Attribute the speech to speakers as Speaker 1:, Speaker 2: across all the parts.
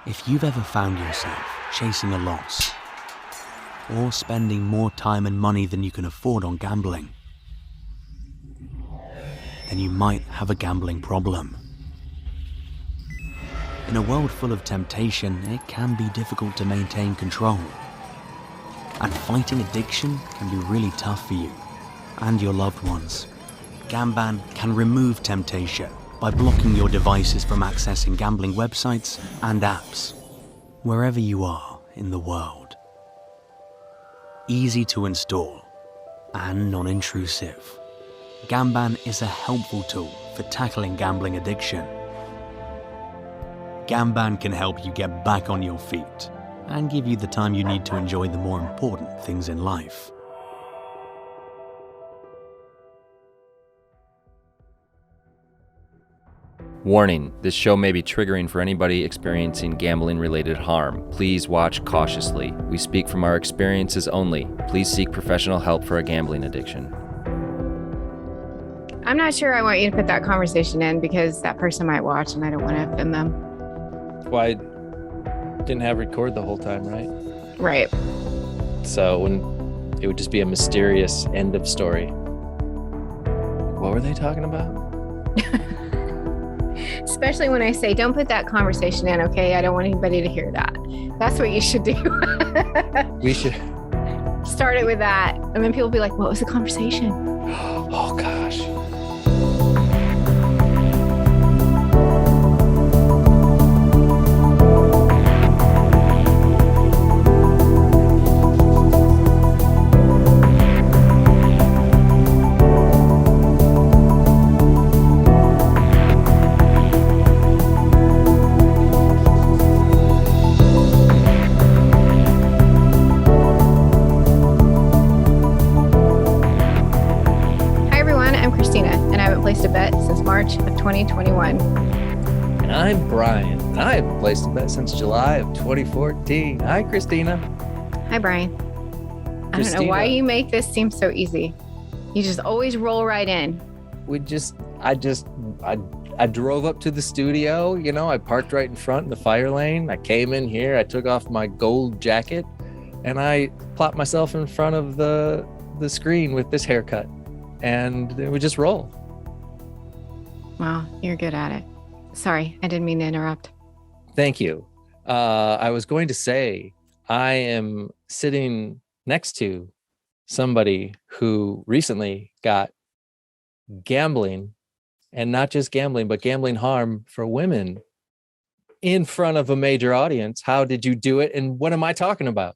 Speaker 1: If you've ever found yourself chasing a loss, or spending more time and money than you can afford on gambling, then you might have a gambling problem. In a world full of temptation, it can be difficult to maintain control. And fighting addiction can be really tough for you and your loved ones. Gamban can remove temptation by blocking your devices from accessing gambling websites and apps, wherever you are in the world. Easy to install and non-intrusive, Gamban is a helpful tool for tackling gambling addiction. Gamban can help you get back on your feet and give you the time you need to enjoy the more important things in life.
Speaker 2: Warning, this show may be triggering for anybody experiencing gambling-related harm. Please watch cautiously. We speak from our experiences only. Please seek professional help for a gambling addiction.
Speaker 3: I'm not sure I want you to put that conversation in because that person might watch and I don't want to offend them.
Speaker 4: Well, I didn't have record the whole time, right?
Speaker 3: Right.
Speaker 4: So it would just be a mysterious end of story. What were they talking about?
Speaker 3: Especially when I say, don't put that conversation in, okay? I don't want anybody to hear that. That's what you should do.
Speaker 4: We should
Speaker 3: start it with that. And then people will be like, what was the conversation?
Speaker 4: Oh, gosh.
Speaker 3: Placed a bet since March of 2021.
Speaker 4: And I'm Brian, and I haven't placed a bet since July of 2014. Hi, Christina.
Speaker 3: Hi, Brian. I don't know why you make this seem so easy. You just always roll right in.
Speaker 4: I drove up to the studio, I parked right in front in the fire lane. I came in here, I took off my gold jacket, and I plopped myself in front of the screen with this haircut, and it would just roll.
Speaker 3: Wow, you're good at it. Sorry, I didn't mean to interrupt.
Speaker 4: Thank you. I was going to say, I am sitting next to somebody who recently got gambling, and not just gambling, but gambling harm for women in front of a major audience. How did you do it? And what am I talking about?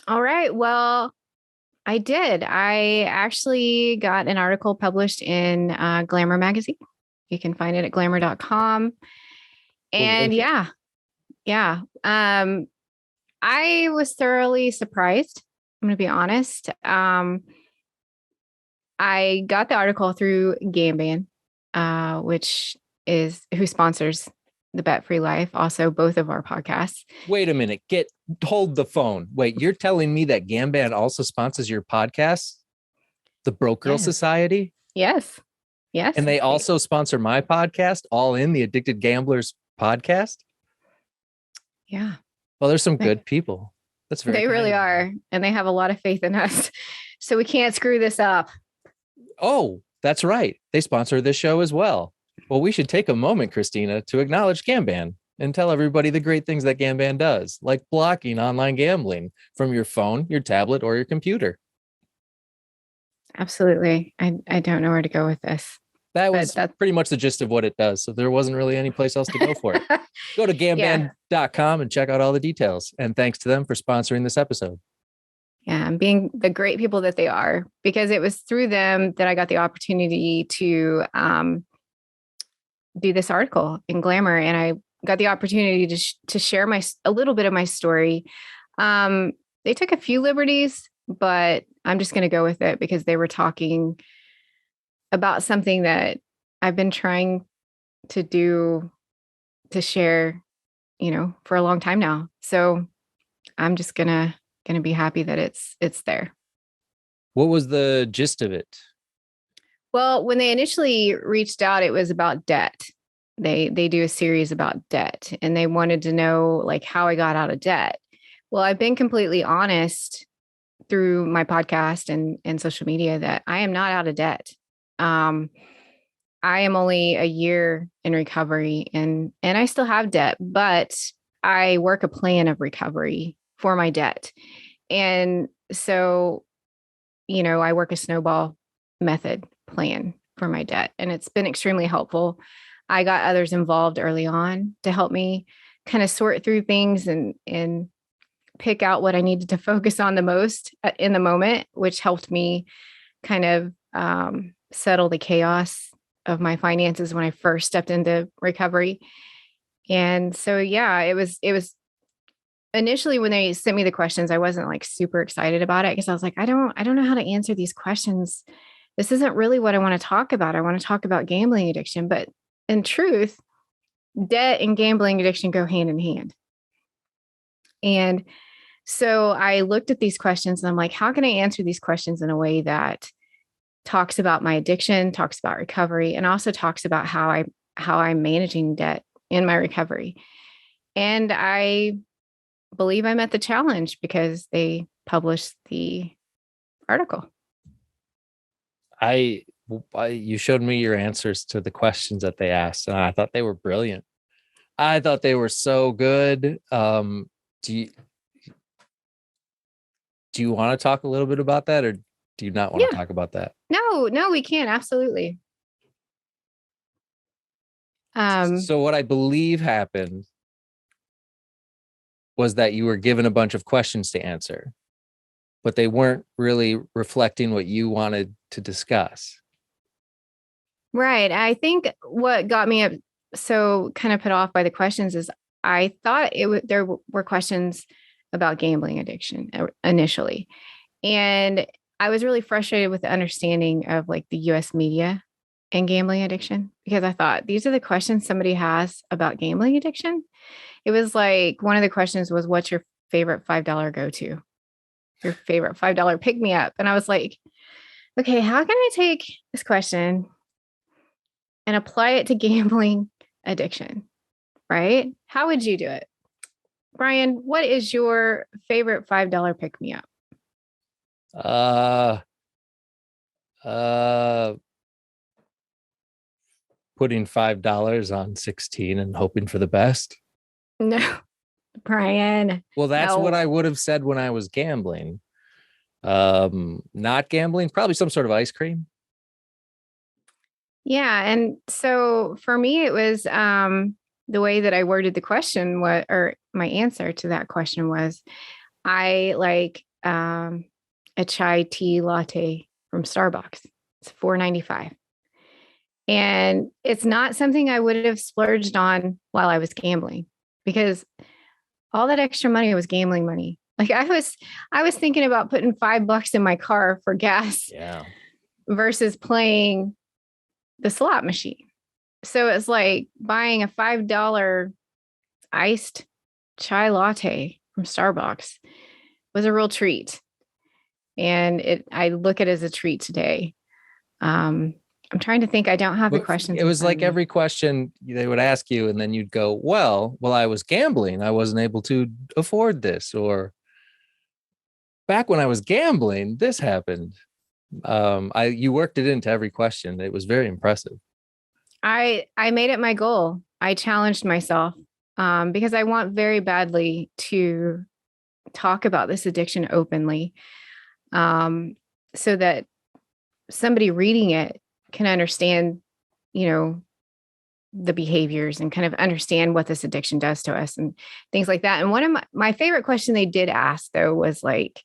Speaker 3: All right. Well, I did. I actually got an article published in Glamour magazine. You can find it at glamour.com. And yeah. I was thoroughly surprised. I'm going to be honest. I got the article through Gamban, which is who sponsors the Bet Free Life, also both of our podcasts.
Speaker 4: Wait a minute. Hold the phone. Wait, you're telling me that Gamban also sponsors your podcast? The Broke Girl Society?
Speaker 3: Yes.
Speaker 4: And they also sponsor my podcast, All In, the Addicted Gamblers podcast?
Speaker 3: Yeah.
Speaker 4: Well, there's some good people. That's very
Speaker 3: They really are. And they have a lot of faith in us. So we can't screw this up.
Speaker 4: Oh, that's right. They sponsor this show as well. Well, we should take a moment, Christina, to acknowledge Gamban and tell everybody the great things that Gamban does, like blocking online gambling from your phone, your tablet, or your computer.
Speaker 3: Absolutely. I don't know where to go with this.
Speaker 4: That's pretty much the gist of what it does. So there wasn't really any place else to go for it. Go to gamban.com and check out all the details. And thanks to them for sponsoring this episode.
Speaker 3: Yeah, and being the great people that they are, because it was through them that I got the opportunity to do this article in Glamour, and I got the opportunity to share a little bit of my story. They took a few liberties, but I'm just going to go with it because they were talking about something that I've been trying to do, to share, for a long time now. So I'm just gonna be happy that it's there.
Speaker 4: What was the gist of it?
Speaker 3: Well, when they initially reached out, it was about debt. They do a series about debt, and they wanted to know like how I got out of debt. Well, I've been completely honest through my podcast and social media that I am not out of debt. Um, I am only a year in recovery, and I still have debt, but I work a plan of recovery for my debt. And so, I work a snowball method plan for my debt, and it's been extremely helpful. I got others involved early on to help me kind of sort through things and pick out what I needed to focus on the most in the moment, which helped me kind of settle the chaos of my finances when I first stepped into recovery. And so, yeah, it was initially when they sent me the questions, I wasn't like super excited about it because I was like, I don't know how to answer these questions. This isn't really what I want to talk about. I want to talk about gambling addiction, but in truth, debt and gambling addiction go hand in hand. And so I looked at these questions and I'm like, how can I answer these questions in a way that talks about my addiction, talks about recovery, and also talks about how I'm managing debt in my recovery. And I believe I met the challenge because they published the article.
Speaker 4: You showed me your answers to the questions that they asked, and I thought they were brilliant. I thought they were so good. Do you want to talk a little bit about that, or do you not want to talk about that?
Speaker 3: No, we can. Absolutely.
Speaker 4: So what I believe happened was that you were given a bunch of questions to answer, but they weren't really reflecting what you wanted to discuss.
Speaker 3: Right. I think what got me so kind of put off by the questions is I thought there were questions about gambling addiction initially. And I was really frustrated with the understanding of like the US media and gambling addiction because I thought these are the questions somebody has about gambling addiction. It was like one of the questions was, what's your favorite $5 go-to? Your favorite $5 pick me up. And I was like, okay, how can I take this question and apply it to gambling addiction? Right? How would you do it? Brian, what is your favorite $5 pick me up?
Speaker 4: Putting $5 on 16 and hoping for the best.
Speaker 3: No, Brian.
Speaker 4: Well, that's what I would have said when I was gambling. Not gambling, probably some sort of ice cream.
Speaker 3: Yeah. And so for me, it was the way that I worded the question, or my answer to that question was, I like a chai tea latte from Starbucks. It's $4.95. And it's not something I would have splurged on while I was gambling because all that extra money was gambling money. Like I was thinking about putting $5 in my car for gas versus playing the slot machine. So it's like buying a $5 iced chai latte from Starbucks was a real treat. And I look at it as a treat today. I'm trying to think. I don't have the questions.
Speaker 4: It was like every question they would ask you, and then you'd go, well, I was gambling. I wasn't able to afford this. Or back when I was gambling, this happened. You worked it into every question. It was very impressive.
Speaker 3: I made it my goal. I challenged myself because I want very badly to talk about this addiction openly so that somebody reading it can understand, the behaviors and kind of understand what this addiction does to us and things like that. And one of my favorite question they did ask though was like,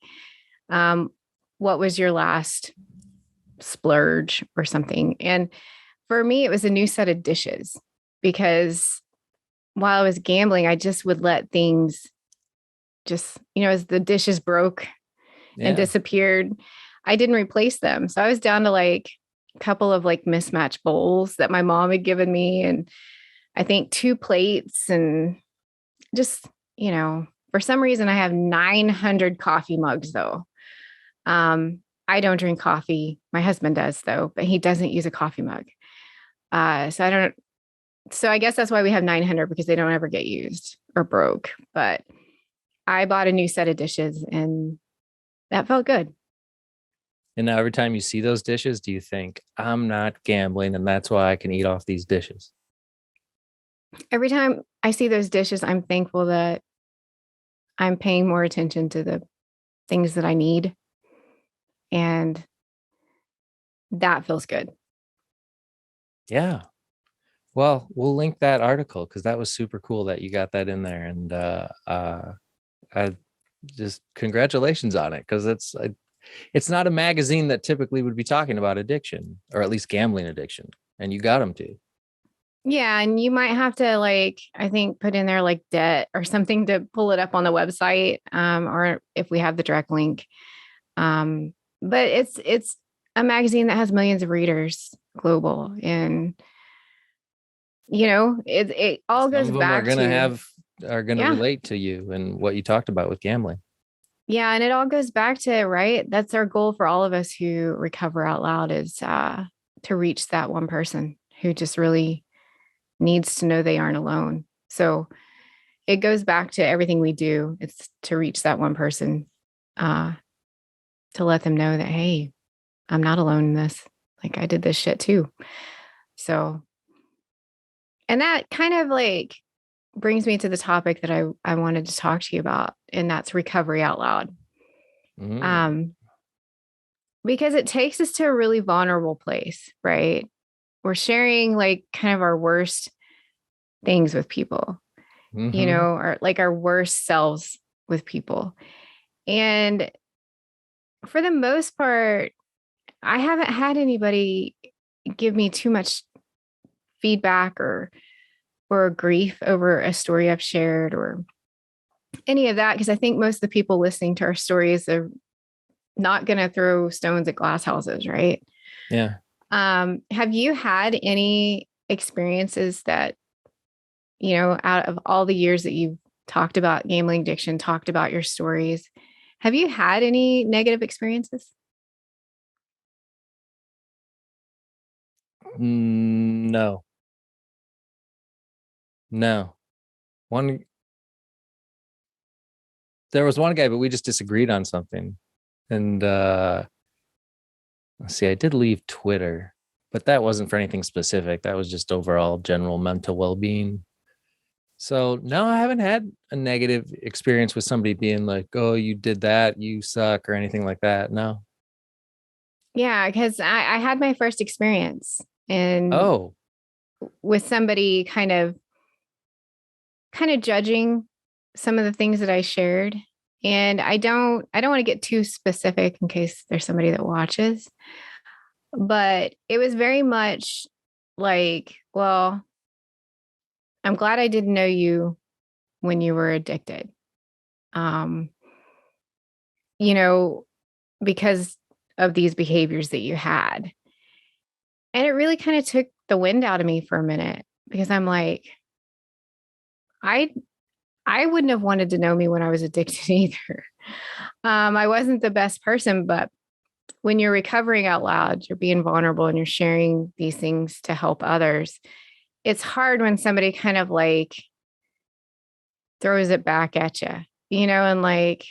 Speaker 3: what was your last splurge or something? And for me, it was a new set of dishes because while I was gambling, I just would let things as the dishes broke and disappeared, I didn't replace them. So I was down to like a couple of like mismatched bowls that my mom had given me. And I think 2 plates and just, for some reason I have 900 coffee mugs though. I don't drink coffee. My husband does though, but he doesn't use a coffee mug. So I don't So I guess that's why we have 900, because they don't ever get used or broke. But I bought a new set of dishes and that felt good.
Speaker 4: And now every time you see those dishes, do you think, I'm not gambling and that's why I can eat off these dishes?
Speaker 3: Every time I see those dishes, I'm thankful that I'm paying more attention to the things that I need. And that feels good.
Speaker 4: Yeah. Well, we'll link that article because that was super cool that you got that in there. And I just congratulations on it, because it's not a magazine that typically would be talking about addiction, or at least gambling addiction. And you got them to.
Speaker 3: Yeah. And you might have to, like, I think put in there like debt or something to pull it up on the website, or if we have the direct link. But it's a magazine that has millions of readers global. And, it all
Speaker 4: Some
Speaker 3: goes
Speaker 4: of them
Speaker 3: back
Speaker 4: are gonna
Speaker 3: yeah.
Speaker 4: relate to you and what you talked about with gambling.
Speaker 3: Yeah. And it all goes back to, right. That's our goal for all of us who recover out loud, is to reach that one person who just really needs to know they aren't alone. So it goes back to everything we do. It's to reach that one person, to let them know that, hey, I'm not alone in this. Like, I did this shit too. So, and that kind of like brings me to the topic that I wanted to talk to you about, and that's recovery out loud.
Speaker 4: Mm.
Speaker 3: Because it takes us to a really vulnerable place, right? We're sharing like kind of our worst things with people,
Speaker 4: Mm-hmm.
Speaker 3: or like our worst selves with people. And for the most part, I haven't had anybody give me too much feedback or grief over a story I've shared or any of that, because I think most of the people listening to our stories are not going to throw stones at glass houses, right?
Speaker 4: Yeah.
Speaker 3: Have you had any experiences that, out of all the years that you've talked about gambling addiction, talked about your stories, have you had any negative experiences?
Speaker 4: No. No. One There was one guy, but we just disagreed on something. And let's see, I did leave Twitter, but that wasn't for anything specific. That was just overall general mental well-being. So no, I haven't had a negative experience with somebody being like, "Oh, you did that, you suck," or anything like that. No.
Speaker 3: Yeah, because I had my first experience and
Speaker 4: Oh,
Speaker 3: with somebody kind of judging some of the things that I shared. And I don't want to get too specific in case there's somebody that watches, but it was very much like, well, I'm glad I didn't know you when you were addicted. Um, you know, because of these behaviors that you had. And it really kind of took the wind out of me for a minute, because I'm like, I I wouldn't have wanted to know me when I was addicted either. I wasn't the best person, but when you're recovering out loud, you're being vulnerable and you're sharing these things to help others. It's hard when somebody kind of like throws it back at you, and like,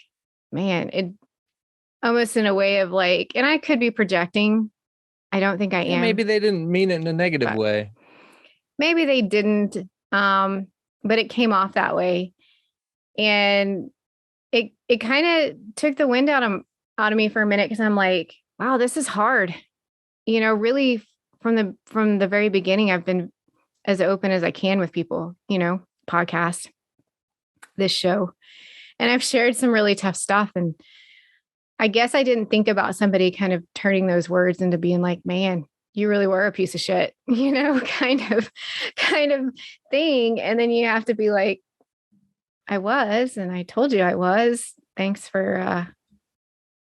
Speaker 3: man, it almost in a way of like, and I could be projecting. I don't think I
Speaker 4: yeah, maybe
Speaker 3: am,
Speaker 4: they didn't mean it in a negative
Speaker 3: but
Speaker 4: way.
Speaker 3: maybe they didn't. But it came off that way. And it kind of took the wind out of me for a minute, because I'm like, wow, this is hard. Really from the very beginning, I've been as open as I can with people, podcast, this show. And I've shared some really tough stuff. And I guess I didn't think about somebody kind of turning those words into being like, man, you really were a piece of shit, kind of thing. And then you have to be like, I was, and I told you I was. Thanks for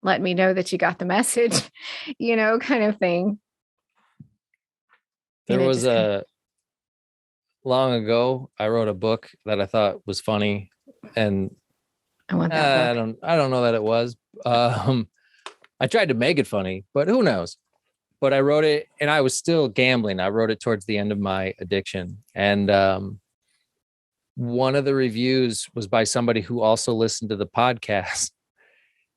Speaker 3: letting me know that you got the message, kind of thing.
Speaker 4: There
Speaker 3: And it
Speaker 4: was
Speaker 3: just kind
Speaker 4: a long ago, I wrote a book that I thought was funny, and
Speaker 3: I want that book.
Speaker 4: I don't know that it was. I tried to make it funny, but who knows? but I wrote it and I was still gambling. I wrote it towards the end of my addiction. And one of the reviews was by somebody who also listened to the podcast.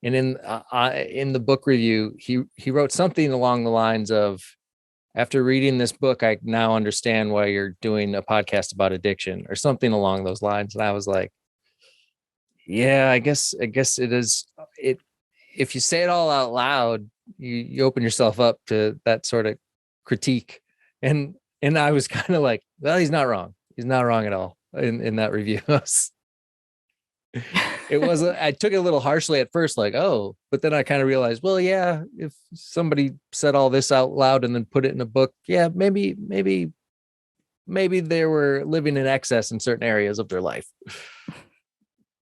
Speaker 4: And in the book review, he wrote something along the lines of, after reading this book, I now understand why you're doing a podcast about addiction, or something along those lines. And I was like, yeah, I guess it is it. If you say it all out loud, you open yourself up to that sort of critique. And I was kind of like, well, he's not wrong. He's not wrong at all in that review. It was, I took it a little harshly at first, like, oh, but then I kind of realized, well, yeah, if somebody said all this out loud and then put it in a book, yeah, maybe they were living in excess in certain areas of their life.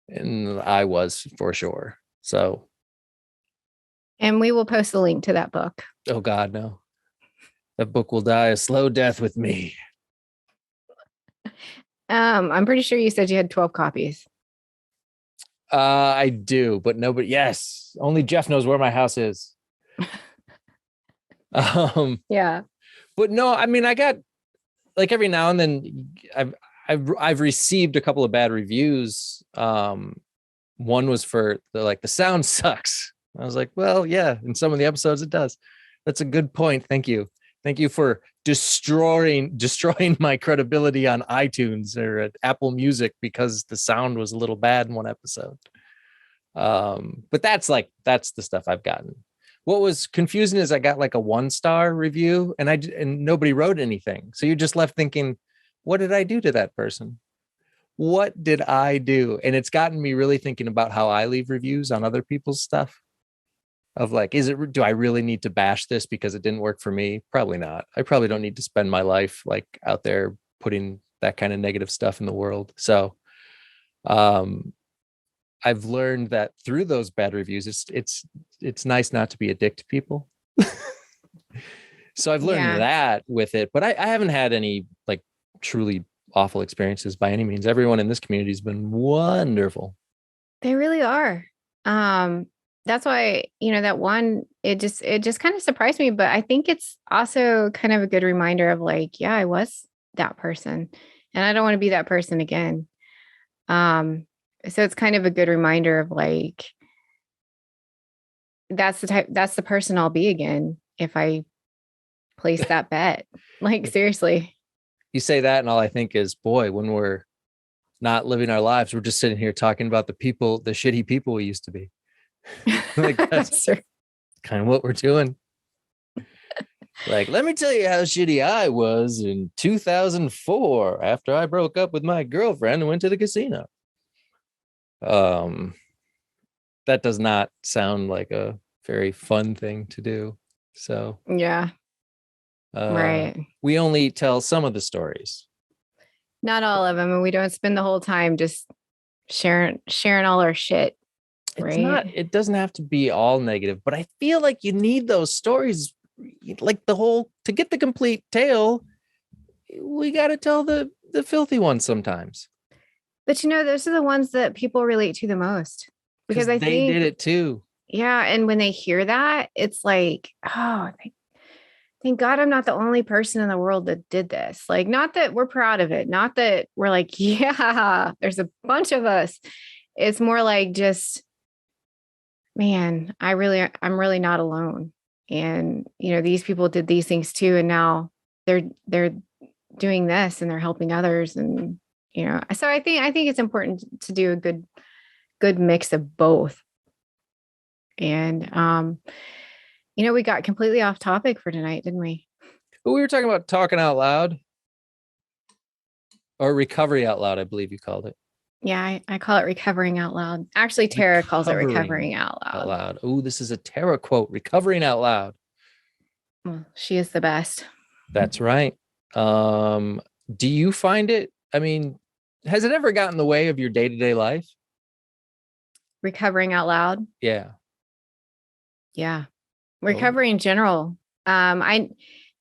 Speaker 4: And I was, for sure. So.
Speaker 3: And we will post a link to that book.
Speaker 4: Oh God, no. That book will die a slow death with me.
Speaker 3: I'm pretty sure you said you had 12 copies.
Speaker 4: I do, but nobody. Yes, only Jeff knows where my house is.
Speaker 3: Yeah,
Speaker 4: but no, I mean, I got, like, every now and then I've received a couple of bad reviews. One was for the sound sucks. I was like, well, yeah, in some of the episodes it does. That's a good point. Thank you for destroying my credibility on iTunes or at Apple Music because the sound was a little bad in one episode. But that's the stuff I've gotten. What was confusing is I got like a 1-star review and nobody wrote anything. So you're just left thinking, what did I do to that person? What did I do? And it's gotten me really thinking about how I leave reviews on other people's stuff. Of like, do I really need to bash this because it didn't work for me? Probably not. I probably don't need to spend my life like out there putting that kind of negative stuff in the world. So I've learned that through those bad reviews, it's nice not to be a dick to people. So I've learned that with it, but I haven't had any like truly awful experiences by any means. Everyone in this community has been wonderful.
Speaker 3: They really are. That's why, that one, it just kind of surprised me, but I think it's also kind of a good reminder of like, yeah, I was that person and I don't want to be that person again. So it's kind of a good reminder of like, that's the person I'll be again if I place that bet. Like, seriously.
Speaker 4: You say that and all I think is, boy, when we're not living our lives, we're just sitting here talking about the shitty people we used to be. Like, that's kind of what we're doing. Like, let me tell you how shitty I was in 2004 after I broke up with my girlfriend and went to the casino. That does not sound like a very fun thing to do. So
Speaker 3: yeah, right.
Speaker 4: We only tell some of the stories,
Speaker 3: not all of them, and we don't spend the whole time just sharing all our shit. Right.
Speaker 4: It doesn't have to be all negative, but I feel like you need those stories, like to get the complete tale. We got to tell the filthy ones sometimes. But
Speaker 3: those are the ones that people relate to the most because I think
Speaker 4: they did it too.
Speaker 3: Yeah. And when they hear that, it's like, oh, thank God I'm not the only person in the world that did this. Like, not that we're proud of it, not that we're like, yeah, there's a bunch of us. It's more like just, man, I'm really not alone. And, these people did these things too. And now they're doing this and they're helping others. And, so I think it's important to do a good mix of both. And, we got completely off topic for tonight, didn't we?
Speaker 4: Well, we were talking about talking out loud or recovery out loud, I believe you called it.
Speaker 3: Yeah, I call it recovering out loud. Actually, Tara calls it recovering out loud.
Speaker 4: Oh, this is a Tara quote, recovering out loud.
Speaker 3: Well, she is the best.
Speaker 4: That's right. Do you find it, I mean, has it ever gotten in the way of your day-to-day life?
Speaker 3: Recovering out loud?
Speaker 4: Yeah.
Speaker 3: Yeah. Recovery in general. I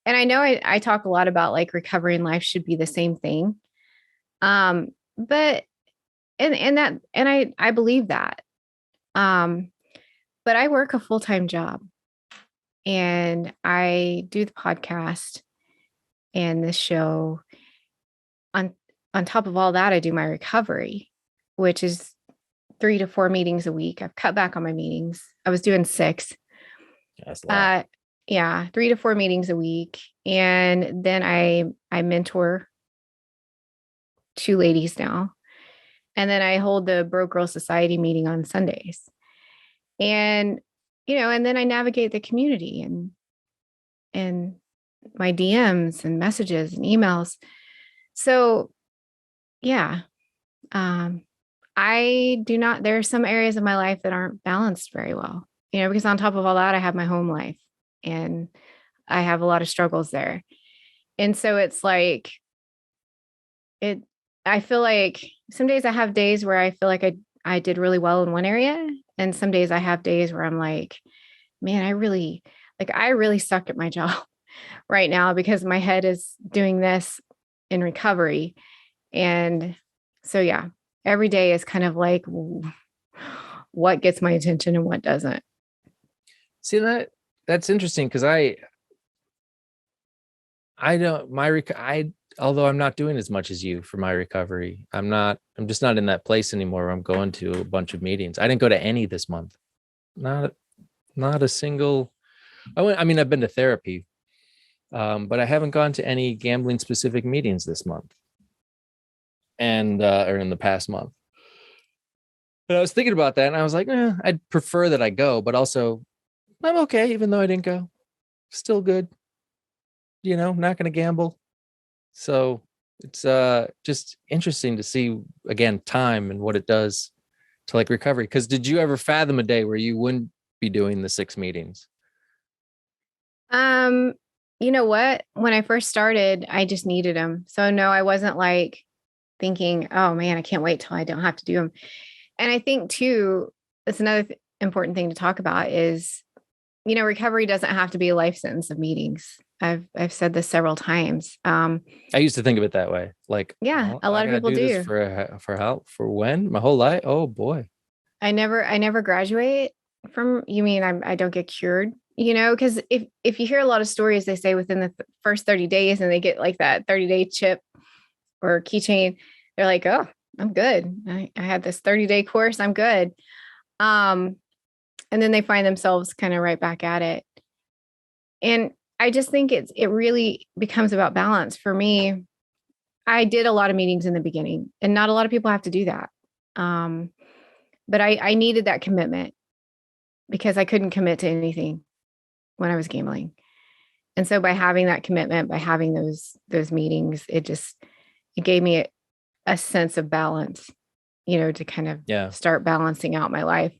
Speaker 3: know I talk a lot about like recovery in life should be the same thing. But I believe that. But I work a full-time job And I do the podcast and this show. On top of all that, I do my recovery, which is 3 to 4 meetings a week. I've cut back on my meetings. I was doing 6.
Speaker 4: That's a lot.
Speaker 3: Yeah, 3 to 4 meetings a week. And then I mentor 2 ladies now. And then I hold the Broke Girl Society meeting on Sundays. And, and then I navigate the community and my DMs and messages and emails. So yeah, there are some areas of my life that aren't balanced very well, because on top of all that, I have my home life and I have a lot of struggles there. And so it's like, I feel like some days I have days where I feel like I did really well in one area. And some days I have days where I'm like, man, I really suck at my job right now because my head is doing this in recovery. And so, yeah, every day is kind of like what gets my attention and what doesn't.
Speaker 4: See, that's interesting because I don't, although I'm not doing as much as you for my recovery, I'm just not in that place anymore where I'm going to a bunch of meetings. I didn't go to any this month. Not a single. I've been to therapy, but I haven't gone to any gambling specific meetings this month and or in the past month. But I was thinking about that and I was like, I'd prefer that I go, but also I'm okay even though I didn't go. Still good. Not going to gamble. So it's just interesting to see again time and what it does to like recovery. Because did you ever fathom a day where you wouldn't be doing the 6 meetings?
Speaker 3: You know what? When I first started, I just needed them. So no, I wasn't like thinking, oh man, I can't wait till I don't have to do them. And I think too, that's another important thing to talk about is, recovery doesn't have to be a life sentence of meetings. I've said this several times.
Speaker 4: I used to think of it that way. Like,
Speaker 3: yeah, a lot of people do
Speaker 4: this for how, for when? My whole life? Oh boy.
Speaker 3: I never graduate from, you mean I don't get cured? Because if you hear a lot of stories, they say within the first 30 days and they get like that 30-day chip or keychain, they're like, oh, I'm good. I had this 30-day course. I'm good. And then they find themselves kind of right back at it. And I just think it really becomes about balance. For me, I did a lot of meetings in the beginning and not a lot of people have to do that. But I needed that commitment because I couldn't commit to anything when I was gambling. And so by having that commitment, by having those meetings, it gave me a sense of balance, to kind of start balancing out my life.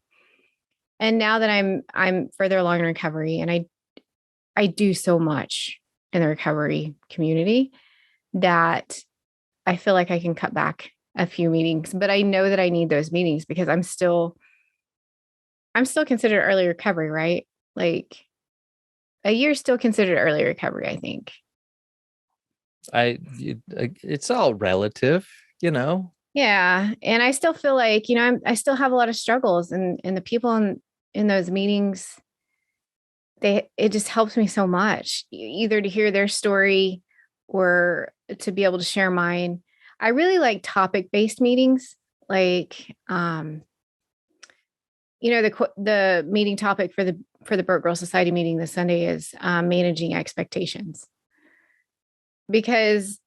Speaker 3: And now that I'm further along in recovery and I do so much in the recovery community that I feel like I can cut back a few meetings, but I know that I need those meetings because I'm still considered early recovery, right? Like a year is still considered early recovery, I think.
Speaker 4: It's all relative,
Speaker 3: Yeah. And I still feel like, I still have a lot of struggles and the people in those meetings, it just helps me so much, either to hear their story or to be able to share mine. I really like topic-based meetings. Like, the meeting topic for the Broke Girl Society meeting this Sunday is managing expectations. Because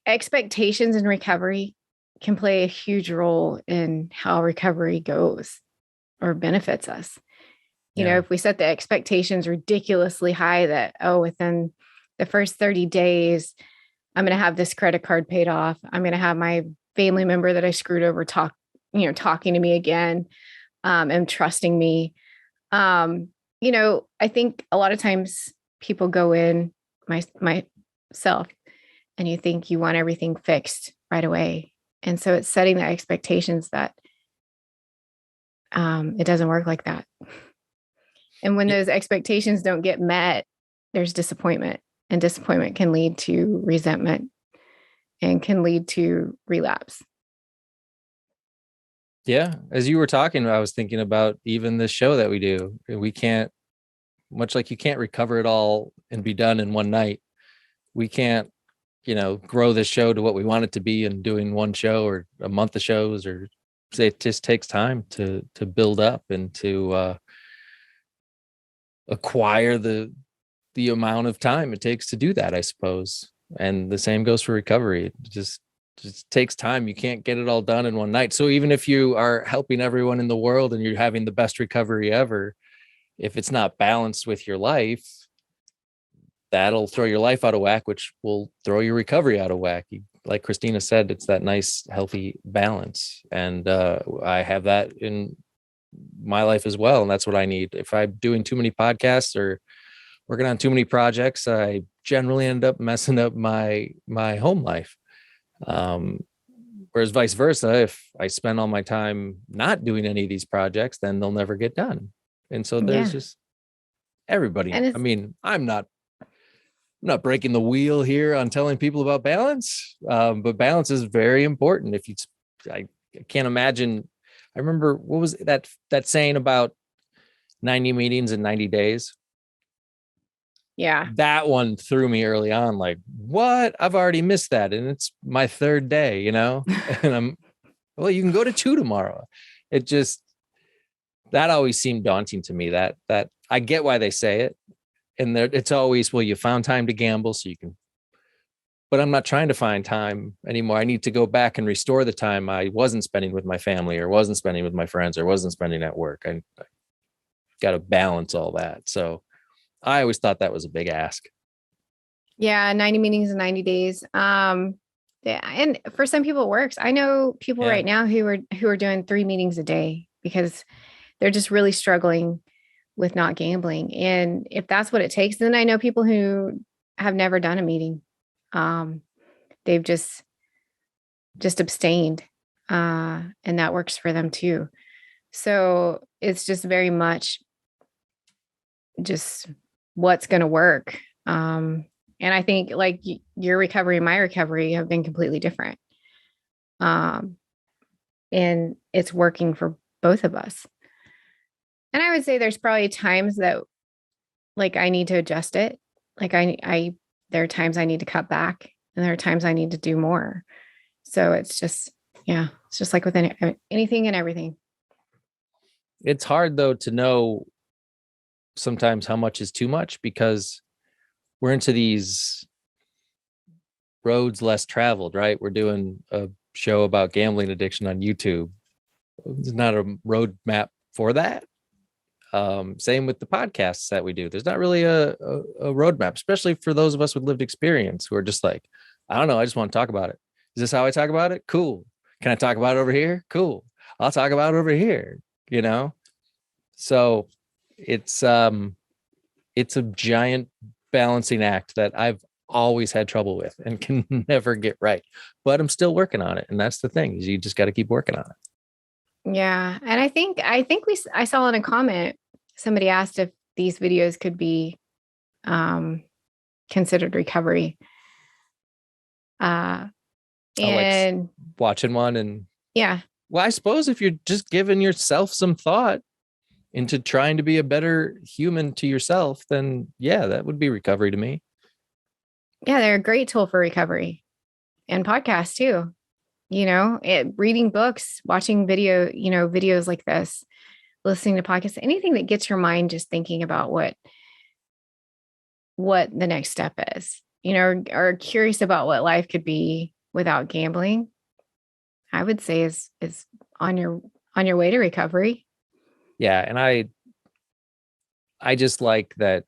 Speaker 3: expectations in recovery can play a huge role in how recovery goes or benefits us. If we set the expectations ridiculously high that, within the first 30 days, I'm going to have this credit card paid off. I'm going to have my family member that I screwed over talking to me again, and trusting me. I think a lot of times people go in, myself, and you think you want everything fixed right away. And so it's setting the expectations that it doesn't work like that. And when those expectations don't get met, there's disappointment, and disappointment can lead to resentment and can lead to relapse.
Speaker 4: Yeah. As you were talking, I was thinking about even the show that we do. much like you can't recover it all and be done in one night. We can't, grow this show to what we want it to be in doing one show or a month of shows, or say it just takes time to build up and to acquire the amount of time it takes to do that, I suppose. And the same goes for recovery. It just takes time. You can't get it all done in one night. So even if you are helping everyone in the world and you're having the best recovery ever, if it's not balanced with your life, that'll throw your life out of whack, which will throw your recovery out of whack. Like Christina said, it's that nice, healthy balance. And I have that in my life as well. And that's what I need. If I'm doing too many podcasts or working on too many projects, I generally end up messing up my home life. Whereas vice versa, if I spend all my time not doing any of these projects, then they'll never get done. And so there's just everybody. I mean, I'm not breaking the wheel here on telling people about balance, but balance is very important. I can't imagine. I remember, what was that saying about 90 meetings in 90 days?
Speaker 3: Yeah.
Speaker 4: That one threw me early on, like, what? I've already missed that. And it's my third day, and well, you can go to 2 tomorrow. It just, that always seemed daunting to me. That I get why they say it. And it's always, well, you found time to gamble so you can, but I'm not trying to find time anymore. I need to go back and restore the time I wasn't spending with my family, or wasn't spending with my friends, or wasn't spending at work. I got to balance all that. So I always thought that was a big ask.
Speaker 3: Yeah. 90 meetings in 90 days. Yeah, and for some people it works. I know people right now who are doing 3 meetings a day because they're just really struggling with not gambling. And if that's what it takes, then I know people who have never done a meeting. They've just abstained. And that works for them too. So it's just very much just what's going to work. And I think like your recovery and my recovery have been completely different. And it's working for both of us. And I would say there's probably times that like I need to adjust it. Like there are times I need to cut back, and there are times I need to do more. So it's just like with anything and everything.
Speaker 4: It's hard though to know sometimes how much is too much, because we're into these roads less traveled, right? We're doing a show about gambling addiction on YouTube. There's not a roadmap for that. Same with the podcasts that we do. There's not really a roadmap, especially for those of us with lived experience who are just like, I don't know, I just want to talk about it. Is this how I talk about it? Cool. Can I talk about it over here? Cool. I'll talk about it over here, So it's a giant balancing act that I've always had trouble with and can never get right, but I'm still working on it. And that's the thing, is you just got to keep working on it.
Speaker 3: Yeah. And I think I saw in a comment, somebody asked if these videos could be considered recovery. And
Speaker 4: like watching one and
Speaker 3: yeah.
Speaker 4: Well, I suppose if you're just giving yourself some thought into trying to be a better human to yourself, then yeah, that would be recovery to me.
Speaker 3: Yeah, they're a great tool for recovery, and podcasts too. Reading books, watching videos like this, listening to podcasts, anything that gets your mind just thinking about what the next step is, or curious about what life could be without gambling, I would say is on your way to recovery.
Speaker 4: Yeah. And I just like that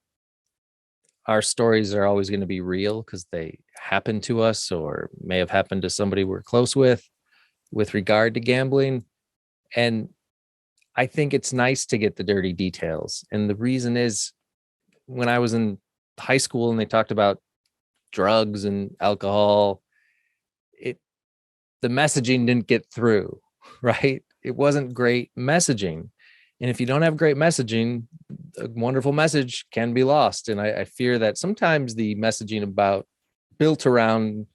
Speaker 4: our stories are always going to be real because they happen to us or may have happened to somebody we're close with regard to gambling. And I think it's nice to get the dirty details. And the reason is, when I was in high school and they talked about drugs and alcohol, the messaging didn't get through, right? It wasn't great messaging. And if you don't have great messaging, a wonderful message can be lost. And I fear that sometimes the messaging built around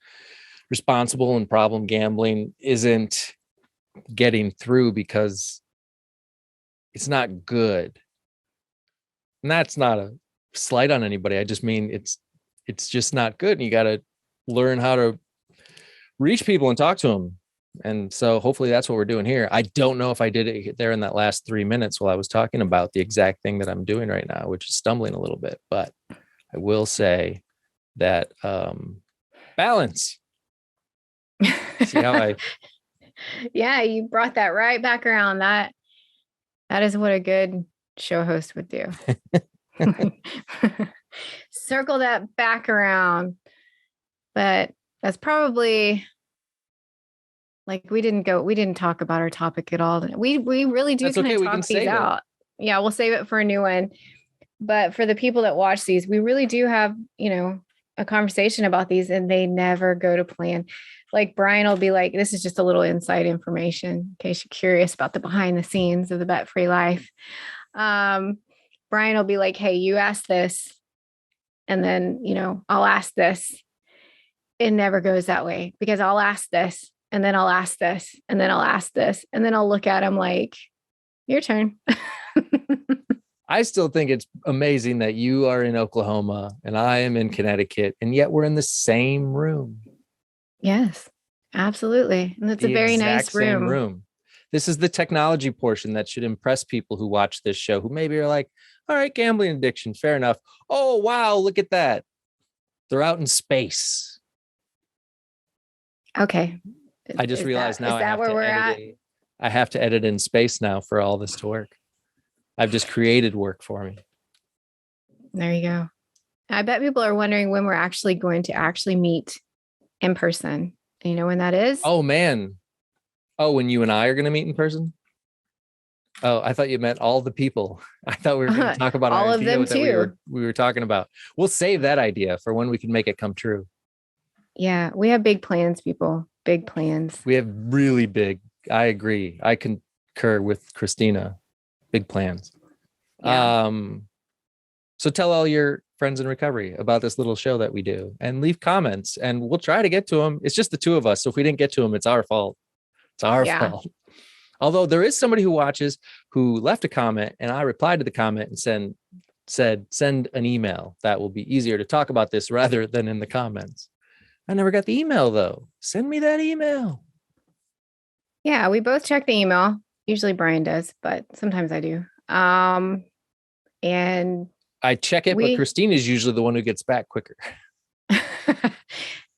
Speaker 4: responsible and problem gambling isn't getting through because it's not good. And that's not a slight on anybody. I just mean it's just not good. And you got to learn how to reach people and talk to them. And so hopefully that's what we're doing here. I don't know if I did it there in that last 3 minutes while I was talking about the exact thing that I'm doing right now, which is stumbling a little bit, but I will say that balance. See how I
Speaker 3: Yeah, you brought that right back around. That is what a good show host would do. Circle that back around. But that's probably like we didn't talk about our topic at all. We really do
Speaker 4: That's
Speaker 3: kind
Speaker 4: okay.
Speaker 3: of
Speaker 4: We can
Speaker 3: talk these
Speaker 4: save it.
Speaker 3: out. Yeah, we'll save it for a new one. But for the people that watch these, we really do have, a conversation about these and they never go to plan. Like Brian will be like, this is just a little inside information in case you're curious about the behind the scenes of the Bet Free Life. Brian will be like, hey, you asked this. And then, I'll ask this. It never goes that way because I'll ask this and then I'll ask this and then I'll ask this. And then I'll look at him like, your turn.
Speaker 4: I still think it's amazing that you are in Oklahoma and I am in Connecticut, and yet we're in the same room.
Speaker 3: Yes, absolutely. And it's a very nice room.
Speaker 4: This is the technology portion that should impress people who watch this show, who maybe are like, all right, gambling addiction, fair enough. Oh, wow, look at that. They're out in space.
Speaker 3: Okay.
Speaker 4: I just realized now I have to edit in space now for all this to work. I've just created work for me.
Speaker 3: There you go. I bet people are wondering when we're actually going to actually meet in person. You know when that is?
Speaker 4: Oh, man. Oh, when you and I are going to meet in person? Oh, I thought you meant all the people. I thought we were going to talk about
Speaker 3: all of them too.
Speaker 4: We were talking about. We'll save that idea for when we can make it come true.
Speaker 3: Yeah, we have big plans, people. Big plans.
Speaker 4: We have really big. I agree. I concur with Christina. Big plans.
Speaker 3: Yeah.
Speaker 4: So tell all your friends in recovery about this little show that we do and leave comments and we'll try to get to them. It's just the two of us. So if we didn't get to them, it's our fault. It's our fault. Although there is somebody who watches who left a comment and I replied to the comment and said, send an email. That will be easier to talk about this rather than in the comments. I never got the email though. Send me that email.
Speaker 3: Yeah, we both check the email. Usually Brian does, but sometimes I do. And
Speaker 4: I check it, but Christine is usually the one who gets back quicker.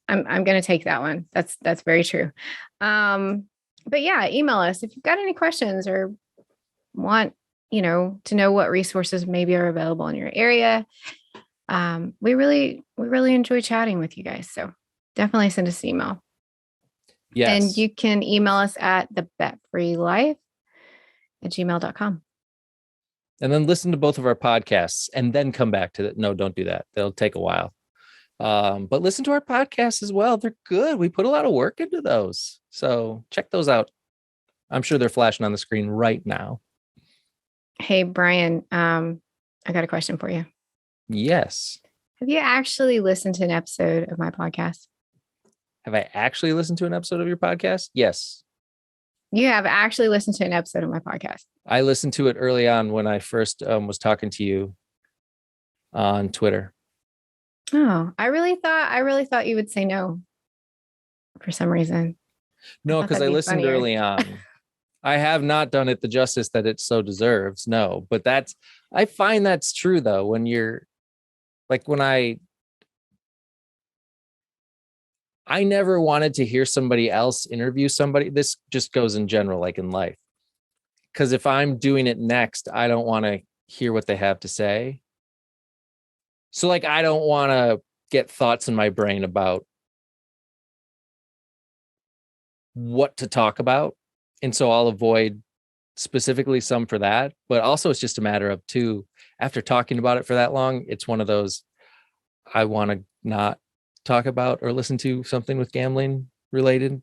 Speaker 3: I'm going to take that one. That's very true. But yeah, email us if you've got any questions or want, to know what resources maybe are available in your area. We really enjoy chatting with you guys. So definitely send us an email.
Speaker 4: Yes.
Speaker 3: And you can email us at thebetfreelife@gmail.com.
Speaker 4: And then listen to both of our podcasts and then come back to that. No, don't do that. They'll take a while. But listen to our podcasts as well. They're good. We put a lot of work into those. So check those out. I'm sure they're flashing on the screen right now.
Speaker 3: Hey, Brian, I got a question for you.
Speaker 4: Yes.
Speaker 3: Have you actually listened to an episode of my podcast?
Speaker 4: Have I actually listened to an episode of your podcast? Yes.
Speaker 3: You have actually listened to an episode of my podcast.
Speaker 4: I listened to it early on when I first was talking to you on Twitter.
Speaker 3: Oh, I really thought you would say no for some reason.
Speaker 4: No, because I listened early on. I have not done it the justice that it so deserves. No, but I find that's true though. When you're like, when I never wanted to hear somebody else interview somebody. This just goes in general, like in life. Because if I'm doing it next, I don't want to hear what they have to say. So like, I don't want to get thoughts in my brain about what to talk about. And so I'll avoid specifically some for that. But also it's just a matter of after talking about it for that long, it's one of those, I want to not talk about or listen to something with gambling related.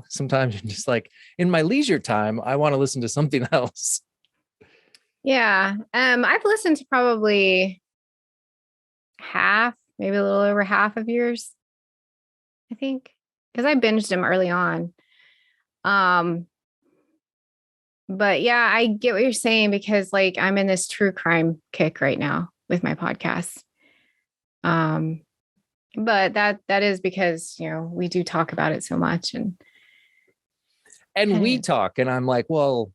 Speaker 4: Sometimes you're just like, in my leisure time, I want to listen to something else.
Speaker 3: Yeah. I've listened to probably maybe a little over half of yours, I think, because I binged them early on. But yeah, I get what you're saying because like I'm in this true crime kick right now with my podcast. But that is because, we do talk about it so much and
Speaker 4: we talk, and I'm like, well,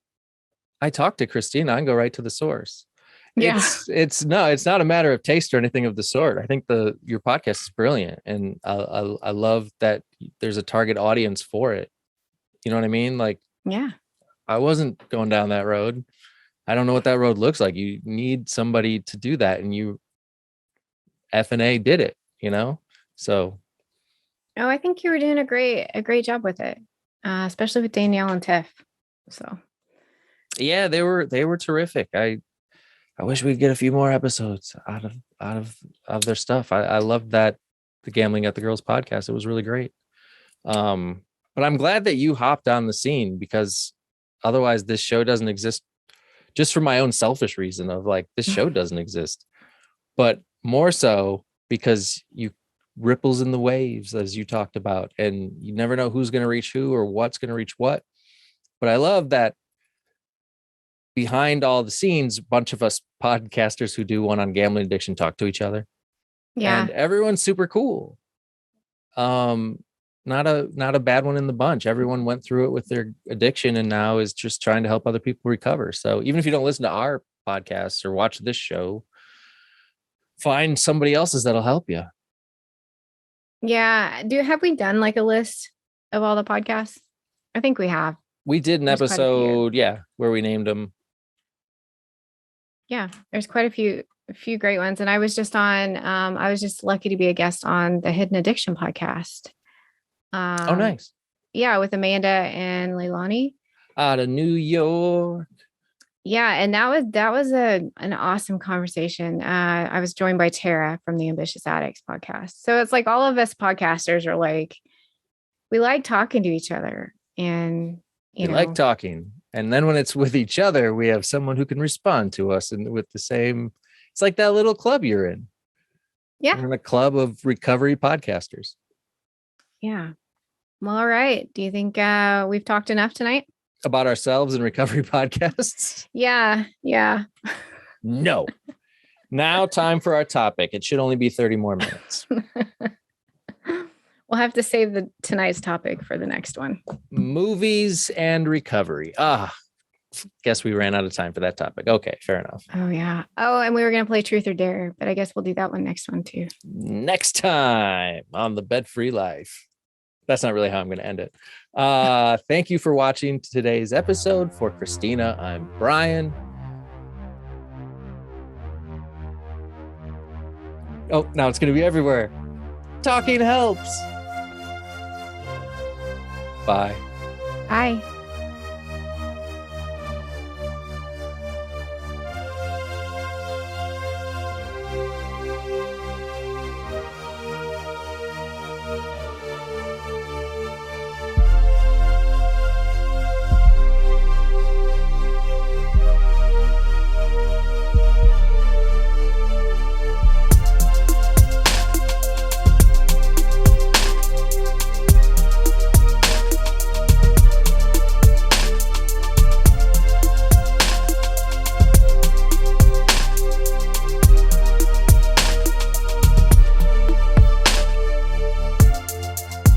Speaker 4: I talked to Christina. I can go right to the source.
Speaker 3: yeah.
Speaker 4: It's not a matter of taste or anything of the sort. I think your podcast is brilliant, and I love that there's a target audience for it. You know what I mean? Like,
Speaker 3: Yeah.
Speaker 4: I wasn't going down that road. I don't know what that road looks like. You need somebody to do that, and you F&A did it, So
Speaker 3: Oh, I think you were doing a great job with it, especially with Danielle and Tiff. So
Speaker 4: yeah, they were terrific. I wish we'd get a few more episodes out of their stuff. I loved that, the Gambling at the Girls podcast. It was really great. But I'm glad that you hopped on the scene, because otherwise this show doesn't exist, just for my own selfish reason of like, this show doesn't exist, but more so because you ripples in the waves, as you talked about, and you never know who's going to reach who or what's going to reach what. But I love that behind all the scenes, a bunch of us podcasters who do one on gambling addiction talk to each other.
Speaker 3: yeah.
Speaker 4: And everyone's super cool. Not a bad one in the bunch. Everyone went through it with their addiction and now is just trying to help other people recover. So even if you don't listen to our podcasts or watch this show, find somebody else's that'll help you.
Speaker 3: Yeah. Have we done like a list of all the podcasts? I think we have.
Speaker 4: We did an
Speaker 3: There's quite a few.
Speaker 4: episode, where we named them.
Speaker 3: Yeah, there's quite a few great ones. And I was just lucky to be a guest on the Hidden Addiction podcast.
Speaker 4: Oh, nice.
Speaker 3: Yeah, with Amanda and Leilani.
Speaker 4: Out of New York.
Speaker 3: Yeah, and that was an awesome conversation. I was joined by Tara from the Ambitious Addicts podcast. So it's like all of us podcasters are like, we like talking to each other, and
Speaker 4: we like talking. And then when it's with each other, we have someone who can respond to us and with the same. It's like that little club you're in.
Speaker 3: Yeah,
Speaker 4: we're in a club of recovery podcasters.
Speaker 3: Yeah. Well, all right. Do you think we've talked enough tonight
Speaker 4: about ourselves and recovery podcasts?
Speaker 3: Yeah.
Speaker 4: No. Now time for our topic. It should only be 30 more minutes.
Speaker 3: We'll have to save tonight's topic for the next one.
Speaker 4: Movies and recovery. Guess we ran out of time for that topic. Okay, fair enough.
Speaker 3: Oh, yeah. Oh, and we were going to play Truth or Dare, but I guess we'll do that one next one too.
Speaker 4: Next time on The Bed Free Life. That's not really how I'm going to end it. Thank you for watching today's episode. For Christina, I'm Brian. Oh, now it's going to be everywhere. Talking helps. Bye.
Speaker 3: Bye.